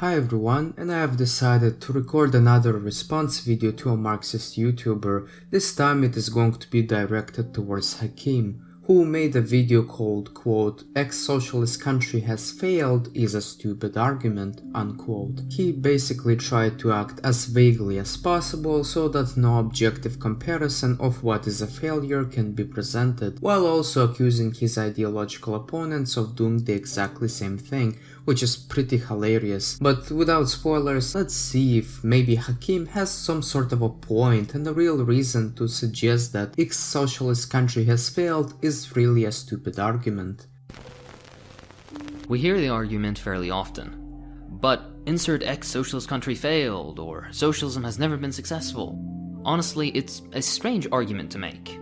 Hi everyone, and I have decided to record another response video to a Marxist YouTuber. This time it is going to be directed towards Hakim, who made a video called, quote, "Socialist Country Has Failed is a stupid argument," unquote. He basically tried to act as vaguely as possible so that no objective comparison of what is a failure can be presented, while also accusing his ideological opponents of doing the exactly same thing, which is pretty hilarious. But without spoilers, let's see if maybe Hakim has some sort of a point and a real reason to suggest that Socialist Country Has Failed is really a stupid argument. We hear the argument fairly often, but insert Socialist Country failed, or socialism has never been successful. Honestly, it's a strange argument to make.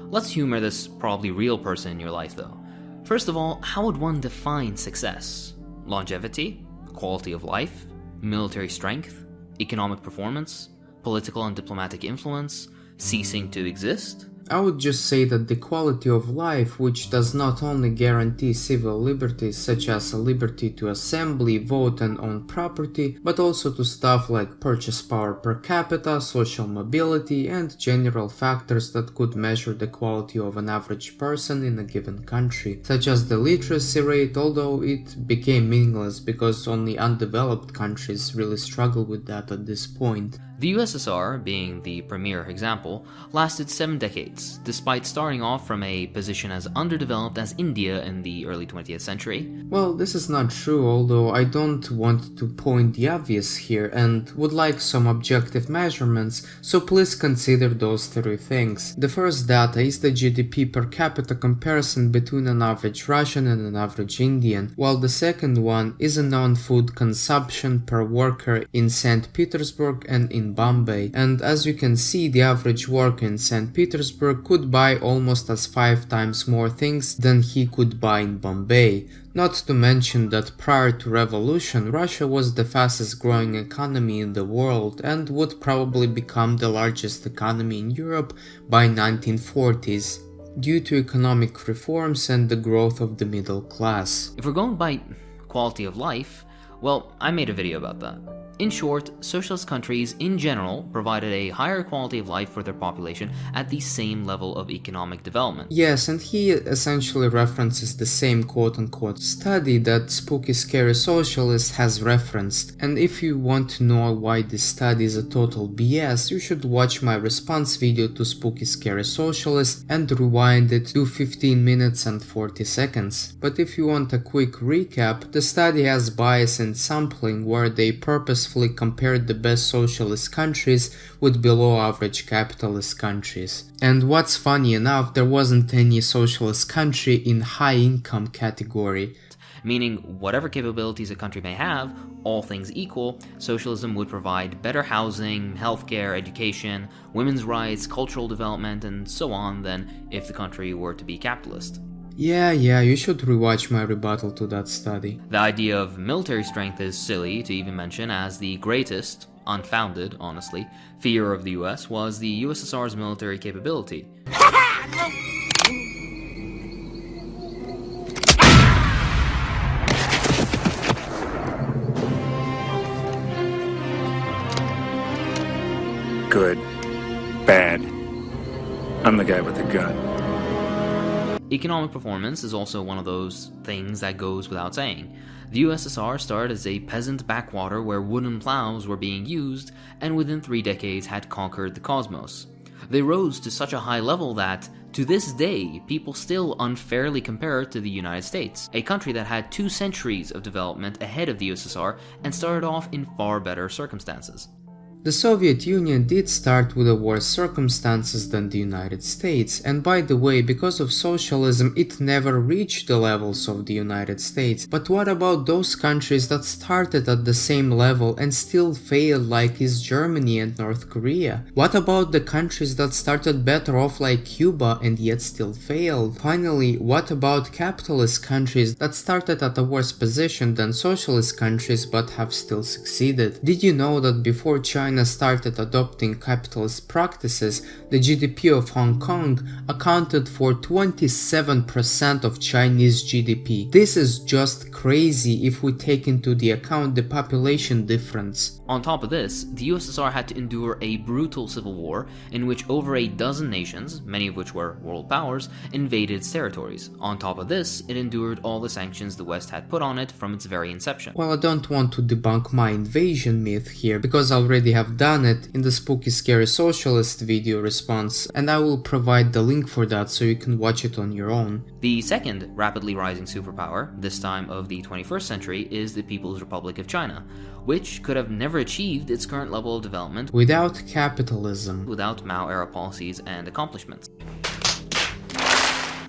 Let's humor this probably real person in your life though. First of all, how would one define success? Longevity, quality of life, military strength, economic performance, political and diplomatic influence, ceasing to exist? I would just say that the quality of life, which does not only guarantee civil liberties such as a liberty to assembly, vote and own property, but also to stuff like purchase power per capita, social mobility, and general factors that could measure the quality of an average person in a given country, such as the literacy rate, although it became meaningless because only undeveloped countries really struggle with that at this point. The USSR, being the premier example, lasted 7 decades, despite starting off from a position as underdeveloped as India in the early 20th century. Well, this is not true, although I don't want to point the obvious here and would like some objective measurements, so please consider those 3 things. The first data is the GDP per capita comparison between an average Russian and an average Indian, while the second one is a non-food consumption per worker in St. Petersburg and in Bombay, and as you can see, the average worker in St. Petersburg could buy almost as 5 times more things than he could buy in Bombay. Not to mention that prior to revolution, Russia was the fastest growing economy in the world and would probably become the largest economy in Europe by 1940s, due to economic reforms and the growth of the middle class. If we're going by quality of life, well, I made a video about that. In short, socialist countries in general provided a higher quality of life for their population at the same level of economic development. Yes, and he essentially references the same quote-unquote study that Spooky Scary Socialist has referenced. And if you want to know why this study is a total BS, you should watch my response video to Spooky Scary Socialist and rewind it to 15 minutes and 40 seconds. But if you want a quick recap, the study has bias in sampling where they purposefully compared the best socialist countries with below average capitalist countries. And what's funny enough, there wasn't any socialist country in high income category. Meaning, whatever capabilities a country may have, all things equal, socialism would provide better housing, healthcare, education, women's rights, cultural development, and so on than if the country were to be capitalist. Yeah, you should rewatch my rebuttal to that study. The idea of military strength is silly to even mention, as the greatest, unfounded, honestly, fear of the US was the USSR's military capability. Good. Bad. I'm the guy with the gun. Economic performance is also one of those things that goes without saying. The USSR started as a peasant backwater where wooden plows were being used, and within 3 decades had conquered the cosmos. They rose to such a high level that, to this day, people still unfairly compare it to the United States, a country that had 2 centuries of development ahead of the USSR and started off in far better circumstances. The Soviet Union did start with worse circumstances than the United States, and by the way, because of socialism it never reached the levels of the United States. But what about those countries that started at the same level and still failed, like is Germany and North Korea? What about the countries that started better off like Cuba and yet still failed? Finally, what about capitalist countries that started at a worse position than socialist countries but have still succeeded? Did you know that before China China started adopting capitalist practices, the GDP of Hong Kong accounted for 27% of Chinese GDP. This is just crazy if we take into the account the population difference. On top of this, the USSR had to endure a brutal civil war in which over a dozen nations, many of which were world powers, invaded its territories. On top of this, it endured all the sanctions the West had put on it from its very inception. Well, I don't want to debunk my invasion myth here, because I already have done it in the Spooky Scary Socialist video response, and I will provide the link for that so you can watch it on your own. The second rapidly rising superpower, this time of the 21st century, is the People's Republic of China, which could have never achieved its current level of development without capitalism, without Mao-era policies and accomplishments.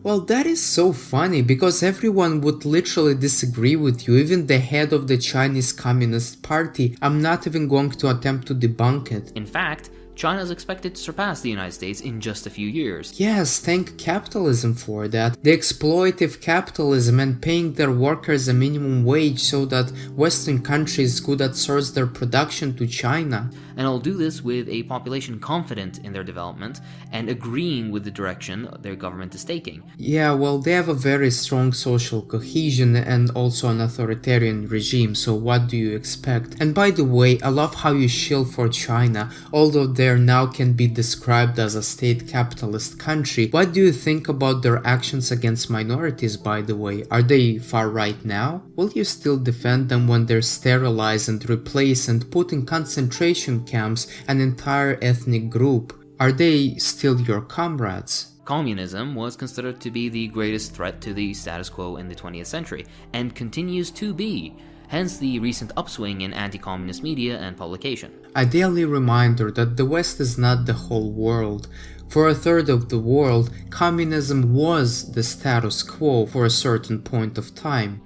Well, that is so funny, because everyone would literally disagree with you, even the head of the Chinese Communist Party. I'm not even going to attempt to debunk it. In fact, China is expected to surpass the United States in just a few years. Yes, thank capitalism for that. The exploitative capitalism and paying their workers a minimum wage so that Western countries could outsource their production to China. And it'll do this with a population confident in their development and agreeing with the direction their government is taking. Yeah, well, they have a very strong social cohesion and also an authoritarian regime, so what do you expect? And by the way, I love how you shill for China, although they now can be described as a state capitalist country. What do you think about their actions against minorities, by the way? Are they far right now? Will you still defend them when they're sterilize and replace and put in concentration camps an entire ethnic group? Are they still your comrades? Communism was considered to be the greatest threat to the status quo in the 20th century, and continues to be. Hence the recent upswing in anti-communist media and publication. A daily reminder that the West is not the whole world. For a third of the world, communism was the status quo for a certain point of time.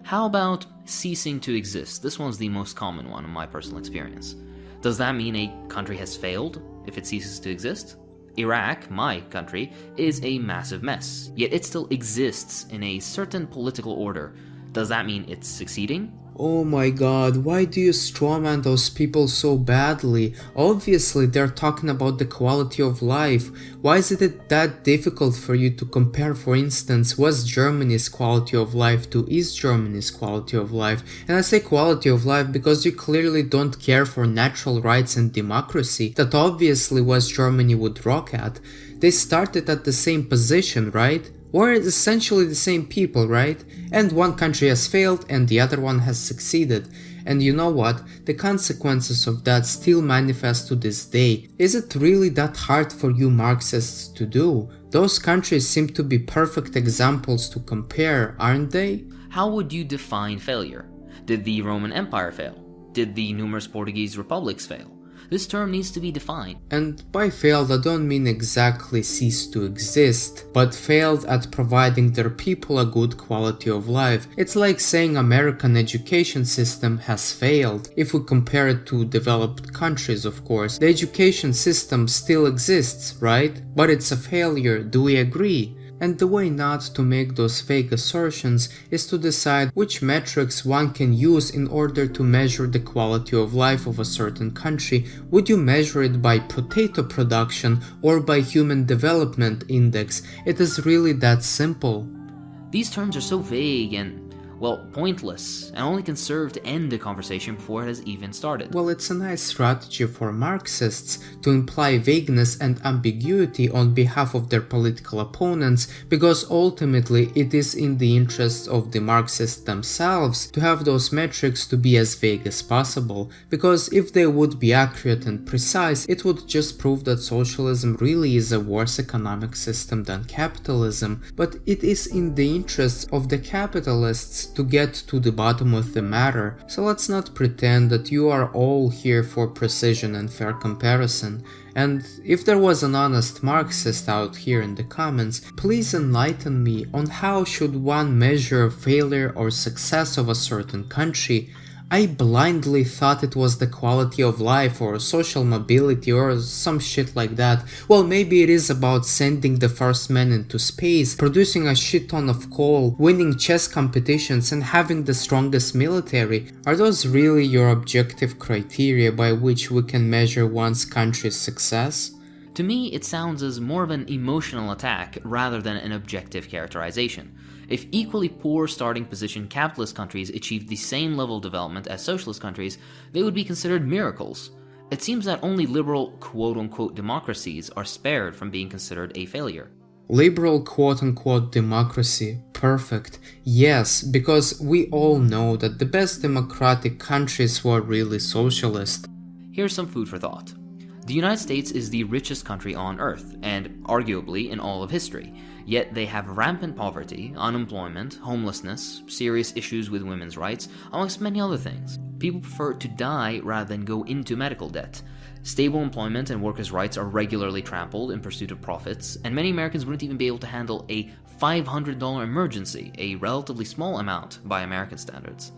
How about ceasing to exist? This one's the most common one in my personal experience. Does that mean a country has failed if it ceases to exist? Iraq, my country, is a massive mess, yet it still exists in a certain political order. Does that mean it's succeeding? Oh my god, why do you strawman those people so badly? Obviously they're talking about the quality of life. Why is it that difficult for you to compare, for instance, West Germany's quality of life to East Germany's quality of life? And I say quality of life because you clearly don't care for natural rights and democracy that obviously West Germany would rock at. They started at the same position, right? We're essentially the same people, right? And one country has failed and the other one has succeeded. And you know what? The consequences of that still manifest to this day. Is it really that hard for you Marxists to do? Those countries seem to be perfect examples to compare, aren't they? How would you define failure? Did the Roman Empire fail? Did the numerous Portuguese republics fail? This term needs to be defined. And by failed, I don't mean exactly cease to exist, but failed at providing their people a good quality of life. It's like saying American education system has failed. If we compare it to developed countries, of course, the education system still exists, right? But it's a failure, do we agree? And the way not to make those fake assertions is to decide which metrics one can use in order to measure the quality of life of a certain country. Would you measure it by potato production or by Human Development Index? It is really that simple. These terms are so vague and, well, pointless, and only can serve to end the conversation before it has even started. Well, it's a nice strategy for Marxists to imply vagueness and ambiguity on behalf of their political opponents, because ultimately it is in the interests of the Marxists themselves to have those metrics to be as vague as possible, because if they would be accurate and precise, it would just prove that socialism really is a worse economic system than capitalism. But it is in the interests of the capitalists to get to the bottom of the matter, so let's not pretend that you are all here for precision and fair comparison. And if there was an honest Marxist out here in the comments, please enlighten me on how should one measure failure or success of a certain country. I blindly thought it was the quality of life or social mobility or some shit like that. Well, maybe it is about sending the first man into space, producing a shit ton of coal, winning chess competitions and having the strongest military. Are those really your objective criteria by which we can measure one's country's success? To me, it sounds as more of an emotional attack rather than an objective characterization. If equally poor starting position capitalist countries achieved the same level of development as socialist countries, they would be considered miracles. It seems that only liberal quote-unquote democracies are spared from being considered a failure. Liberal quote-unquote democracy, perfect. Yes, because we all know that the best democratic countries were really socialist. Here's some food for thought. The United States is the richest country on Earth, and arguably in all of history. Yet they have rampant poverty, unemployment, homelessness, serious issues with women's rights, amongst many other things. People prefer to die rather than go into medical debt. Stable employment and workers' rights are regularly trampled in pursuit of profits, and many Americans wouldn't even be able to handle a $500 emergency, a relatively small amount by American standards.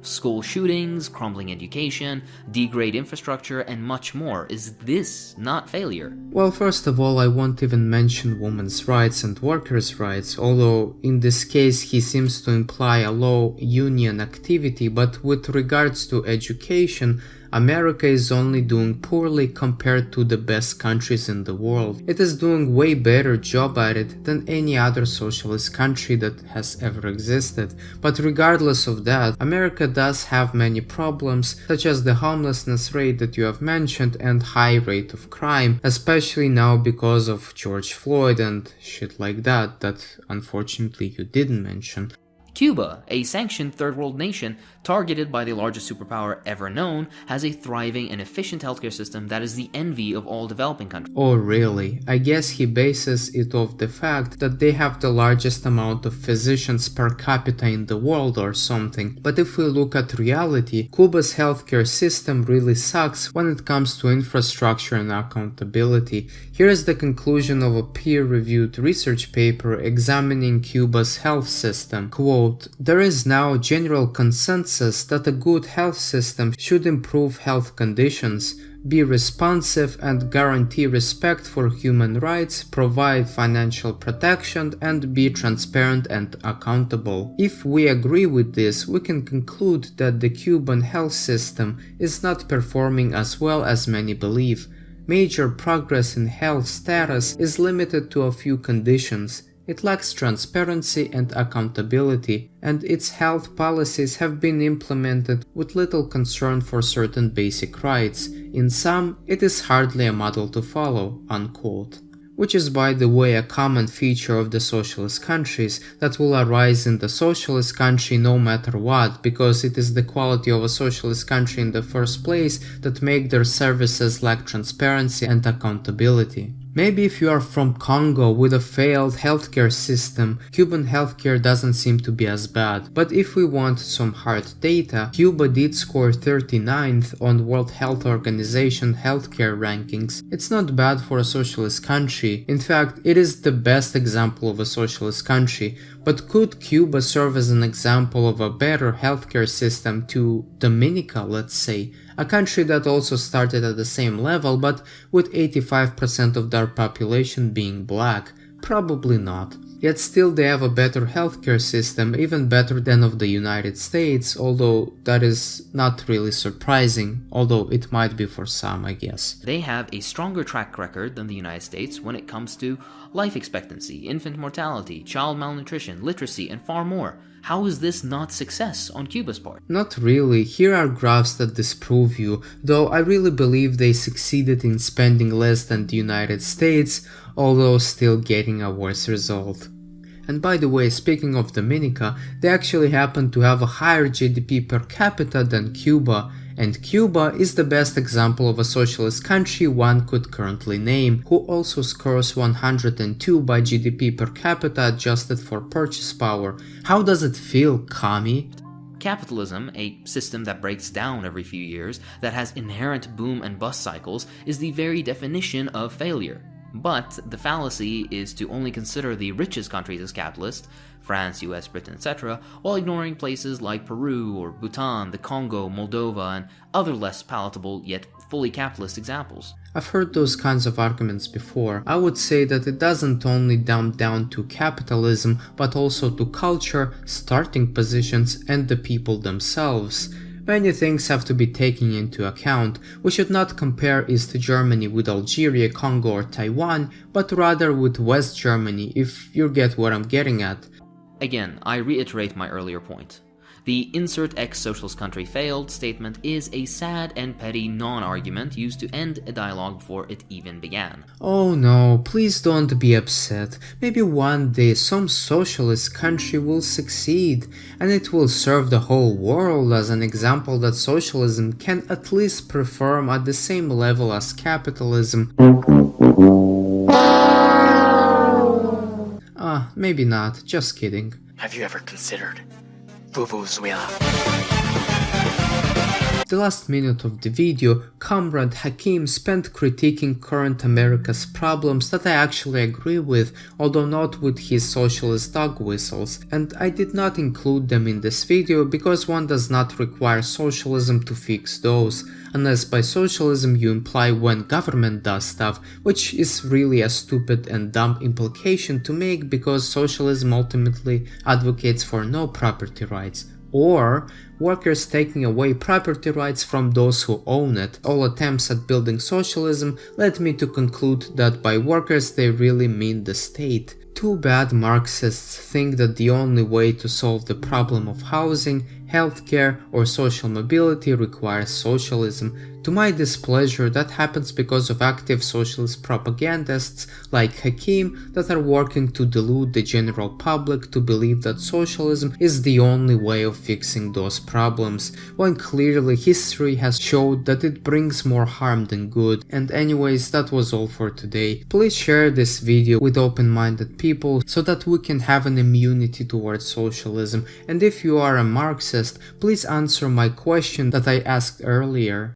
School shootings, crumbling education, degrade infrastructure, and much more. Is this not failure? Well, first of all, I won't even mention women's rights and workers' rights, although in this case he seems to imply a low union activity, but with regards to education, America is only doing poorly compared to the best countries in the world. It is doing way better job at it than any other socialist country that has ever existed. But regardless of that, America does have many problems, such as the homelessness rate that you have mentioned and high rate of crime, especially now because of George Floyd and shit like that unfortunately you didn't mention. Cuba, a sanctioned third world nation targeted by the largest superpower ever known, has a thriving and efficient healthcare system that is the envy of all developing countries. Oh really? I guess he bases it off the fact that they have the largest amount of physicians per capita in the world or something. But if we look at reality, Cuba's healthcare system really sucks when it comes to infrastructure and accountability. Here is the conclusion of a peer-reviewed research paper examining Cuba's health system. Quote, "There is now general consensus that a good health system should improve health conditions, be responsive and guarantee respect for human rights, provide financial protection, and be transparent and accountable." If we agree with this, we can conclude that the Cuban health system is not performing as well as many believe. Major progress in health status is limited to a few conditions. It lacks transparency and accountability, and its health policies have been implemented with little concern for certain basic rights. In sum, it is hardly a model to follow, unquote. Which is, by the way, a common feature of the socialist countries that will arise in the socialist country no matter what, because it is the quality of a socialist country in the first place that make their services lack transparency and accountability. Maybe if you are from Congo with a failed healthcare system, Cuban healthcare doesn't seem to be as bad. But if we want some hard data, Cuba did score 39th on World Health Organization healthcare rankings. It's not bad for a socialist country. In fact, it is the best example of a socialist country. But could Cuba serve as an example of a better healthcare system to Dominica, let's say? A country that also started at the same level, but with 85% of their population being black? Probably not. Yet still they have a better healthcare system, even better than of the United States, although that is not really surprising, although it might be for some, I guess. They have a stronger track record than the United States when it comes to life expectancy, infant mortality, child malnutrition, literacy, and far more. How is this not success on Cuba's part? Not really. Here are graphs that disprove you, though I really believe they succeeded in spending less than the United States, although still getting a worse result. And by the way, speaking of Dominica, they actually happen to have a higher GDP per capita than Cuba, and Cuba is the best example of a socialist country one could currently name, who also scores 102 by GDP per capita adjusted for purchase power. How does it feel, commie? Capitalism, a system that breaks down every few years, that has inherent boom and bust cycles, is the very definition of failure. But the fallacy is to only consider the richest countries as capitalist, France, US, Britain, etc., while ignoring places like Peru or Bhutan, the Congo, Moldova, and other less palatable yet fully capitalist examples. I've heard those kinds of arguments before. I would say that it doesn't only dump down to capitalism, but also to culture, starting positions, and the people themselves. Many things have to be taken into account. We should not compare East Germany with Algeria, Congo, or Taiwan, but rather with West Germany, if you get what I'm getting at. Again, I reiterate my earlier point. The insert X socialist country failed statement is a sad and petty non-argument used to end a dialogue before it even began. Oh no, please don't be upset. Maybe one day some socialist country will succeed, and it will serve the whole world as an example that socialism can at least perform at the same level as capitalism. Maybe not, just kidding. Have you ever considered Vuvuzuela? The last minute of the video, Comrade Hakim spent critiquing current America's problems that I actually agree with, although not with his socialist dog whistles, and I did not include them in this video because one does not require socialism to fix those, unless by socialism you imply when government does stuff, which is really a stupid and dumb implication to make because socialism ultimately advocates for no property rights. Or workers taking away property rights from those who own it. All attempts at building socialism led me to conclude that by workers they really mean the state. Too bad Marxists think that the only way to solve the problem of housing, healthcare, or social mobility requires socialism. To my displeasure, that happens because of active socialist propagandists like Hakim that are working to delude the general public to believe that socialism is the only way of fixing those problems, when clearly history has showed that it brings more harm than good. And anyways, that was all for today. Please share this video with open-minded people so that we can have an immunity towards socialism, and if you are a Marxist, please answer my question that I asked earlier.